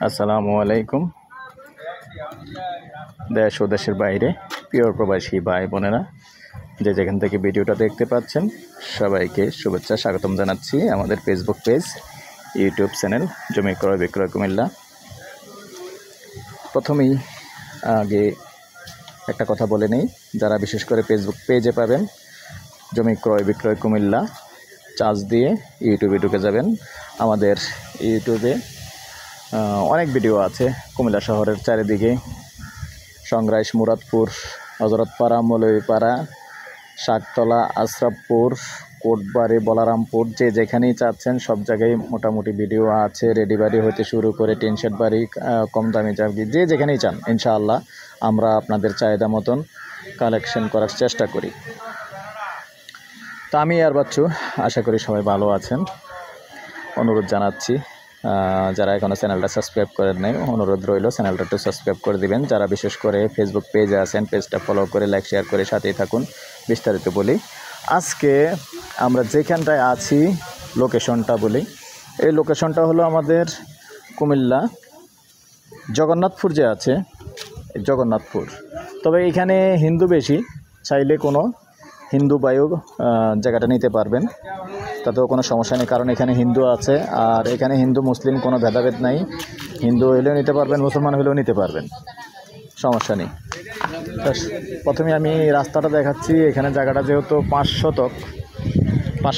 আসসালামু আলাইকুম। দেশ ও দেশের বাইরে প্রিয় প্রবাসী ভাই বোনেরা, যে যেখান থেকে ভিডিওটা দেখতে পাচ্ছেন সবাইকে শুভেচ্ছা স্বাগতম জানাচ্ছি আমাদের ফেসবুক পেজ, ইউটিউব চ্যানেল জমি ক্রয় বিক্রয় কুমিল্লা। প্রথমেই আগে একটা কথা বলে নেই, যারা বিশেষ করে ফেসবুক পেজে পাবেন জমি ক্রয় বিক্রয় কুমিল্লা চার্জ দিয়ে ইউটিউবে ঢুকে যাবেন। আমাদের ইউটিউবে অনেক ভিডিও আছে কুমিল্লা শহরের চারিদিকে, সংগ্রাইশ, মুরাদপুর, হজরতপাড়া, মৌলভীপাড়া, শাকতলা, আশরাফপুর, কোটবাড়ি, বলারামপুর, যে যেখানেই চাচ্ছেন সব জায়গায় মোটামুটি ভিডিও আছে। রেডি বাড়ি হতে শুরু করে টিন শেড বাড়ি, কম দামি চাকরি, যে যেখানেই চান ইনশাআল্লাহ আমরা আপনাদের চাহিদা মতন কালেকশন করার চেষ্টা করি। তো আমি আর বাচ্চু, আশা করি সবাই ভালো আছেন। অনুরোধ জানাচ্ছি, যারা এখনও চ্যানেলটা সাবস্ক্রাইব করেন নাই, অনুরোধ রইল চ্যানেলটা একটু সাবস্ক্রাইব করে দিবেন। যারা বিশেষ করে ফেসবুক পেজে আছেন, পেজটা ফলো করে লাইক শেয়ার করে সাথেই থাকুন। বিস্তারিত বলি, আজকে আমরা যেখানটায় আছি লোকেশনটা বলি। এই লোকেশনটা হলো আমাদের কুমিল্লা জগন্নাথপুর, যে আছে জগন্নাথপুর। তবে এখানে হিন্দু বেশি, চাইলে কোনো হিন্দু বায়ু জায়গাটা নিতে পারবেন, তাতেও কোনো সমস্যা নেই, কারণ এখানে হিন্দু আছে। আর এখানে হিন্দু মুসলিম কোনো ভেদাভেদ নাই, হিন্দু হইলেও নিতে পারবেন, মুসলমান হইলেও নিতে পারবেন, সমস্যা নেই। প্রথমে আমি রাস্তাটা দেখাচ্ছি। এখানে জায়গাটা যেহেতু 5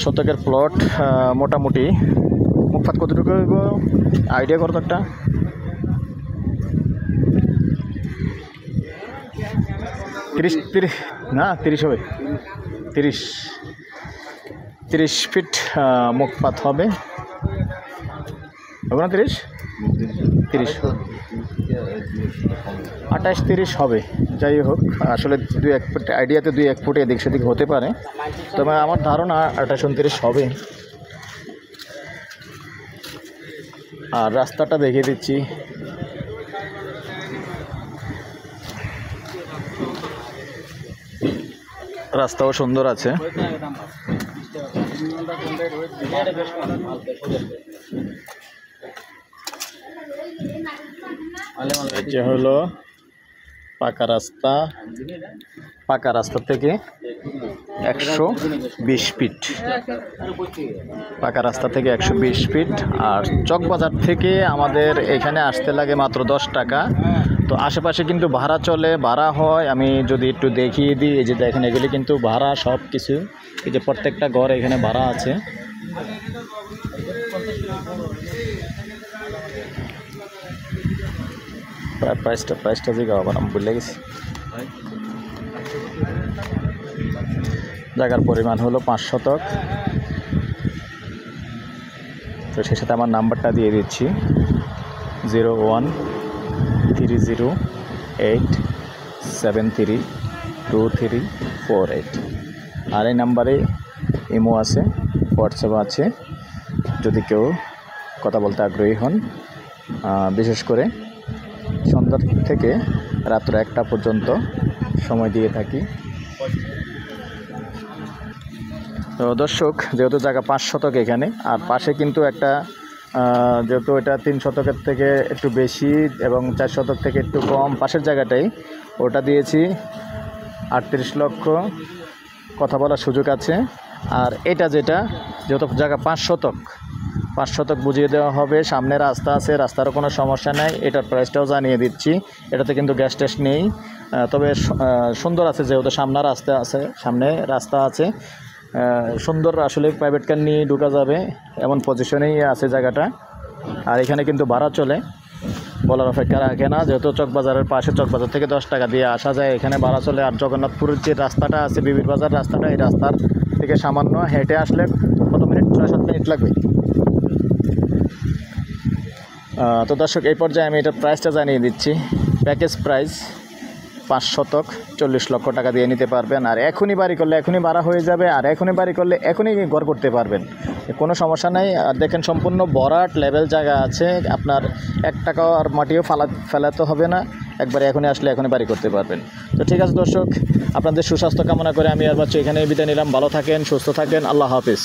শতকের প্লট, মোটামুটি মুখপাত কতটুকু হইব আইডিয়া করতো একটা? 30 হবে, 30 ফিট মুখপাত হবে। 30 28-30 হবে, যাই হোক। আসলে 2-1 ফুট আইডিয়াতে 2-1 ফুট এদিক সেদিক হতে পারে, তবে আমার ধারণা 28-29 হবে। আর রাস্তাটা দেখিয়ে দিচ্ছি। রাস্তাও সুন্দর আছে। এটা হলো পাকা রাস্তা, পাকা রাস্তা থেকে 120 ফিট, পাকা রাস্তা থেকে 120 ফিট। আর চকবাজার থেকে আমাদের এখানে আসতে লাগে মাত্র 10 টাকা। তো আশেপাশে কিন্তু ভাড়া চলে, ভাড়া হয়। আমি যদি একটু দেখিয়ে দিই, এই যে দেখেন এগুলি কিন্তু ভাড়া সব কিছু, এই যে প্রত্যেকটা ঘর এখানে ভাড়া আছে। প্রাইসটা জিগা আবার আমি ভুলে গেছি। জায়গার পরিমাণ হলো 5 শতক। তো সেই সাথে আমার নাম্বারটা দিয়ে দিচ্ছি 013087323348। আর এই নাম্বারে ইমো আছে, হোয়াটসঅ্যাপ আছে, যদি কেউ কথা বলতে আগ্রহী হন। বিশেষ করে সন্ধ্যা থেকে রাত্র 1টা পর্যন্ত সময় দিয়ে থাকি। তো দর্শক, যেহেতু জায়গা 5 শতক এখানে, আর পাশে কিন্তু একটা, যেহেতু এটা 3 শতকের থেকে একটু বেশি এবং 4 শতক থেকে একটু কম, পাশের জায়গাটাই ওটা দিয়েছি 38 লক্ষ, কথা বলার সুযোগ আছে। আর এটা যেটা, যেহেতু জায়গা 5 শতক বুঝিয়ে দেওয়া হবে। সামনে রাস্তা আছে, রাস্তারও কোনো সমস্যা নাই। এটার প্রাইসটাও জানিয়ে দিচ্ছি। এটাতে কিন্তু গ্যাস টেস্ট নেই, তবে সুন্দর আছে, যেহেতু সামনে রাস্তা আছে, সুন্দর। আসলে প্রাইভেট কার নিয়ে ঢোকা যাবে এমন পজিশনেই আছে জায়গাটা। আর এখানে কিন্তু ভাড়া চলে, বলার অপেক্ষা রাখে না, যেহেতু চকবাজারের পাশে, চকবাজার থেকে 10 টাকা দিয়ে আসা যায়, এখানে ভাড়া চলে। আর জগন্নাথপুরের যে রাস্তাটা আছে, বিবির বাজার রাস্তাটা, এই রাস্তার থেকে সামান্য হেঁটে আসলে কত মিনিট, 6-7 মিনিট লাগবে। তো দর্শক, এই পর্যায়ে আমি এটার প্রাইসটা জানিয়ে দিচ্ছি। প্যাকেজ প্রাইস 5 শতক 40 লক্ষ টাকা দিয়ে নিতে পারবেন। আর এখনই বাড়ি করলে এখনই ভাড়া হয়ে যাবে, আর এখনই বাড়ি করলে এখনই ঘর করতে পারবেন, কোনো সমস্যা নাই। আর দেখেন সম্পূর্ণ ভরাট লেভেল জায়গা আছে, আপনার 1 টাকা আর মাটিও ফেলাতে হবে না, একবারে এখনই আসলে এখনই বাড়ি করতে পারবেন। তো ঠিক আছে দর্শক, আপনাদের সুস্বাস্থ্য কামনা করে আমি আর বাচ্চা এখানে বিদায় নিলাম। ভালো থাকেন, সুস্থ থাকেন, আল্লাহ হাফিজ।